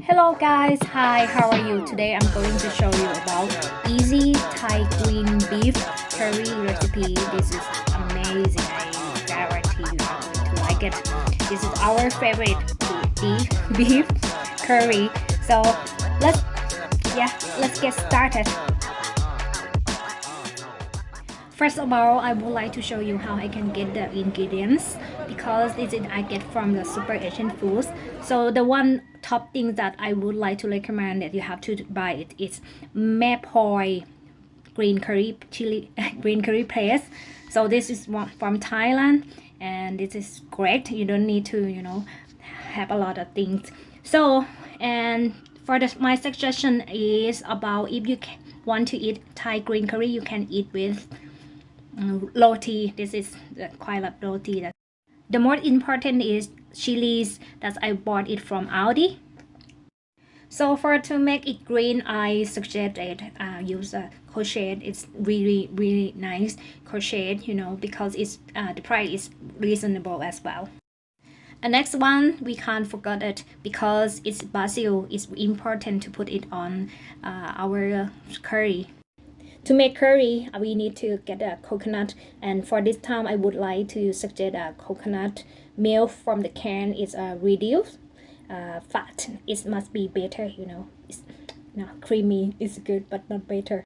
Hello guys, hi, how are you? Today I'm going to show you about easy Thai green beef curry recipe. This is amazing. I guarantee you are going to like it. This is our favorite beef curry. So let's let's get started. First of all, I would like to show you how I can get the ingredients because this is I get from the Super Asian Foods. So the one top thing that I would like to recommend that you have to buy it is Mapoi green curry chili green curry paste. So this is one from Thailand and this is great. You don't need to have a lot of things. So and for my suggestion is about if you want to eat Thai green curry, you can eat with roti. This is quite a roti. The most important is chilies that I bought it from Aldi. So for to make it green, I suggest that use a crochet. It's really nice crochet, because it's the price is reasonable as well. And next one, we can't forget it because it's basil. It's important to put it on our curry. To make curry, we need to get a coconut, and for this time I would like to suggest a coconut milk from the can is reduced fat. It must be better, it's creamy is good but not better.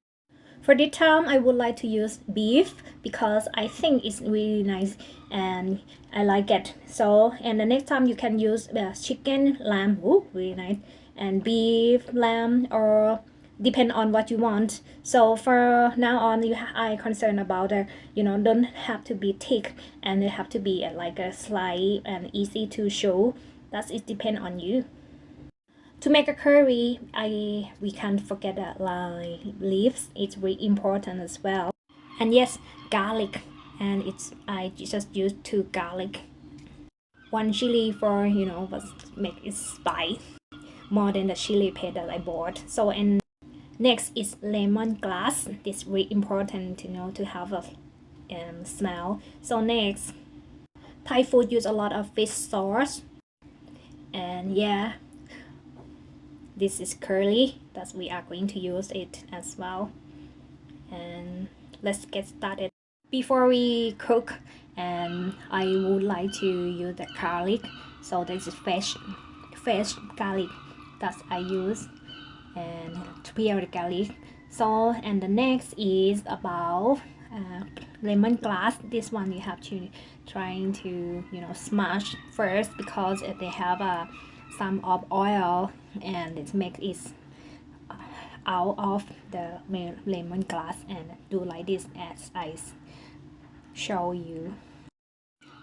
For this time I would like to use beef because I think it's really nice and I like it. So and the next time you can use chicken, lamb. Ooh, really nice. And beef, lamb, or depend on what you want. So for now on, I concerned about don't have to be thick and they have to be like a slight and easy to show. That it depend on you. To make a curry, we can't forget that lime leaves. It's very important as well. And yes, garlic. And I just use 2 garlic. 1 chili for but make it spice more than the chili paste that I bought. So and next is lemongrass. This is very important to have a smell. So next, Thai food use a lot of fish sauce. And yeah, this is curly that we are going to use it as well. And let's get started. Before we cook, and I would like to use the garlic. So this is fresh garlic that I use and to peel the garlic. So and the next is about lemongrass. This one you have to trying to smash first because they have some of oil and it makes it out of the lemongrass and do like this as I show you.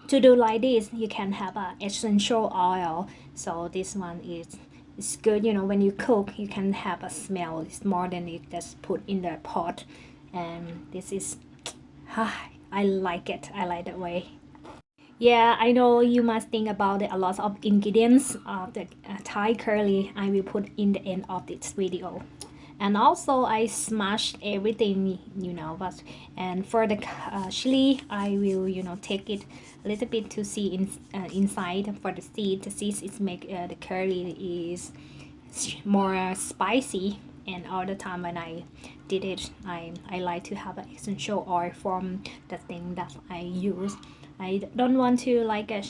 To do like this, you can have a essential oil. So this one is it's good, when you cook, you can have a smell. It's more than you just put in the pot. And this is, I like it. I like that way. Yeah, I know you must think about a lot of ingredients of the Thai curry. I will put in the end of this video. And also I smashed everything, but and for the chili I will take it a little bit to see inside for the seed. The seeds is make the curry is more spicy, and all the time when I did it I like to have an essential oil from the thing that I use. I don't want to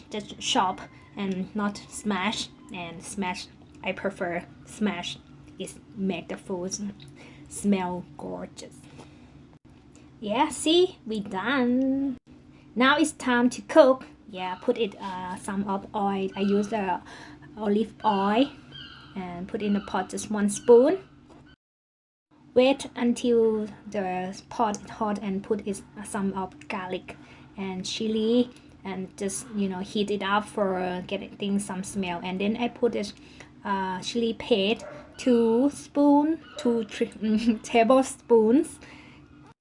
just chop and not smash, and smash I prefer smash. It make the food smell gorgeous. Yeah, see, we done. Now it's time to cook. Yeah, put it some of oil. I use the olive oil and put in the pot just 1 spoon. Wait until the pot is hot and put it some of garlic and chili and just heat it up for getting some smell, and then I put it chili paste 2 tablespoons.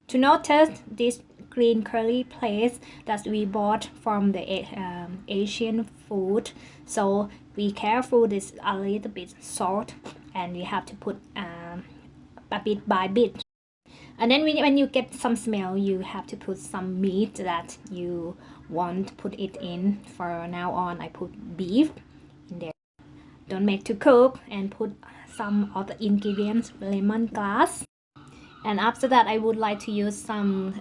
To notice this green curry paste that we bought from the Asian food, so be careful, this a little bit salt and you have to put a bit by bit. And then when you get some smell, you have to put some meat that you want to put it in. For now on I put beef in there. don't make to cook, and put some of the ingredients, lemongrass. And after that, I would like to use some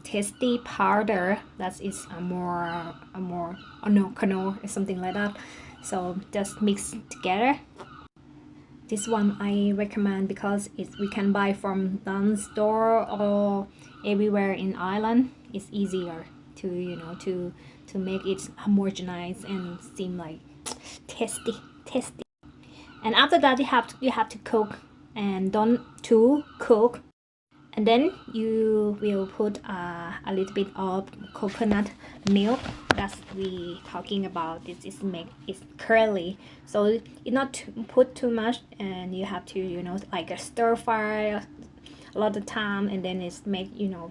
tasty powder that is a more oregano or something like that. So just mix together. This one I recommend because we can buy from the store or everywhere in Ireland. It's easier to to make it homogenized and seem like tasty. And after that, you have to cook, and don't too cook. And then you will put a little bit of coconut milk that we talking about. This is make it curly, so you not put too much, and you have to like a stir fry a lot of time, and then it's make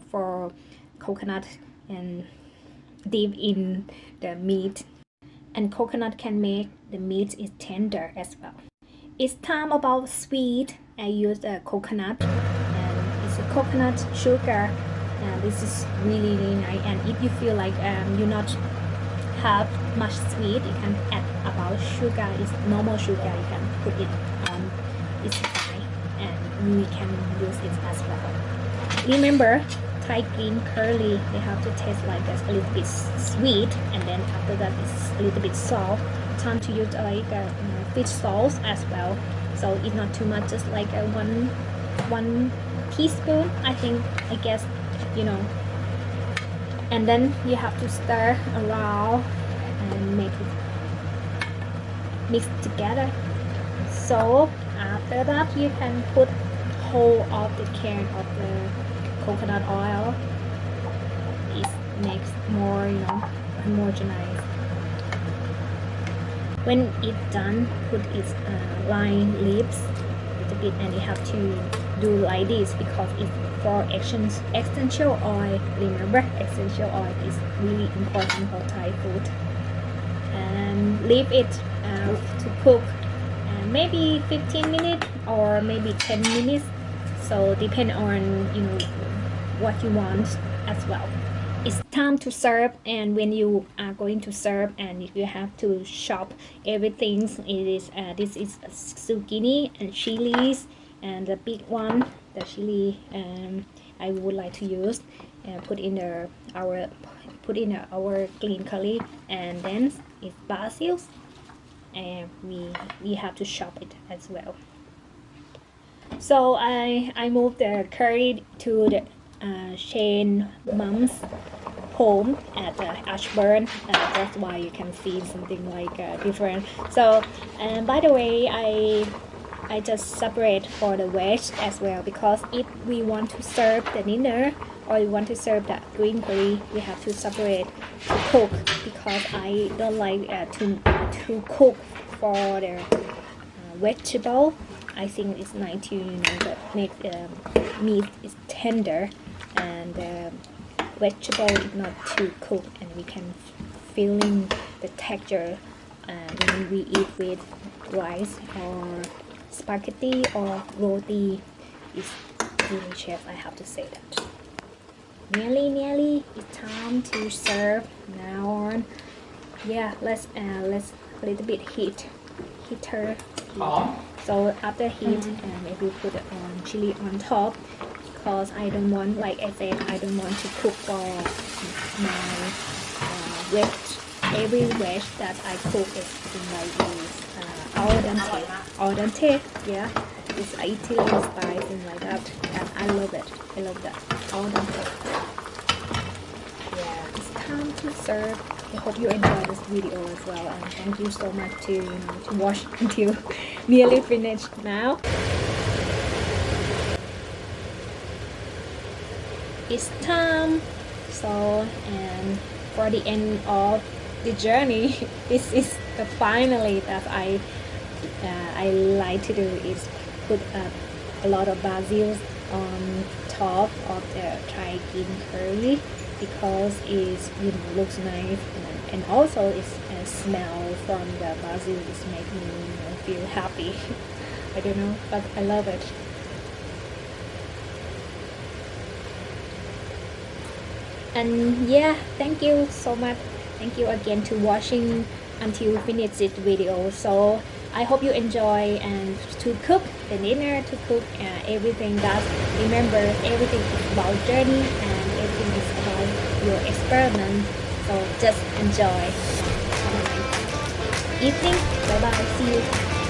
for coconut and deep in the meat. And coconut can make the meat is tender as well. It's time about sweet. I use a coconut, and it's a coconut sugar, and this is really nice. And if you feel like you not have much sweet, you can add about sugar. It's normal sugar, you can put it on. It's fine, and we can use it as well. Remember, Thai green curry, they have to taste like a little bit sweet, and then after that it's a little bit soft. Time to use like fish sauce as well, so it's not too much, just like one teaspoon, I guess. And then you have to stir around and make it mix together. So after that, you can put whole of the can of the coconut oil. It makes more homogenized. When it's done, put its lime leaves a little bit, and you have to do like this because it's for essential oil. Remember, essential oil is really important for Thai food. And leave it to cook maybe 15 minutes or maybe 10 minutes. So depend on what you want as well. It's time to serve, and when you are going to serve, and if you have to chop everything, this is zucchini and chilies, and the big one, the chili, I would like to use and put in our green curry, and then it's basil, and we have to chop it as well. So I moved the curry to the Shane mom's home at Ashburn. That's why you can see something like different. So by the way, I just separate for the veg as well, because if we want to serve the dinner or we want to serve the green curry, we have to separate to cook, because I don't like to cook for the vegetable. I think it's nice to make meat is tender, and vegetable is not too cooked, and we can feeling the texture when we eat with rice or spaghetti or roti. Is delicious, I have to say that. Nearly it's time to serve now on. Yeah, let's a little bit heat. So after heat, maybe put chili on top, because I don't want, like I said, I don't want to cook for my veg. Every veg that I cook is like al dente. Yeah, it's Italian style, thing like that, and I love it. I love that al dente. Yeah, it's time to serve. I hope you enjoyed this video as well, and thank you so much to watch until nearly finished now. It's time. So, and for the end of the journey, this is the finally that I like to do is put a lot of basil on top of the Thai green curry, because it looks nice, and also it's a smell from the basil is making me feel happy. I don't know, but I love it. And yeah, thank you so much. Thank you again to watching until finish this video. So I hope you enjoy and to cook the dinner, to cook everything. That remember, everything is about journey and everything is about your experiment. So just enjoy. Have a nice evening. Bye bye. See you.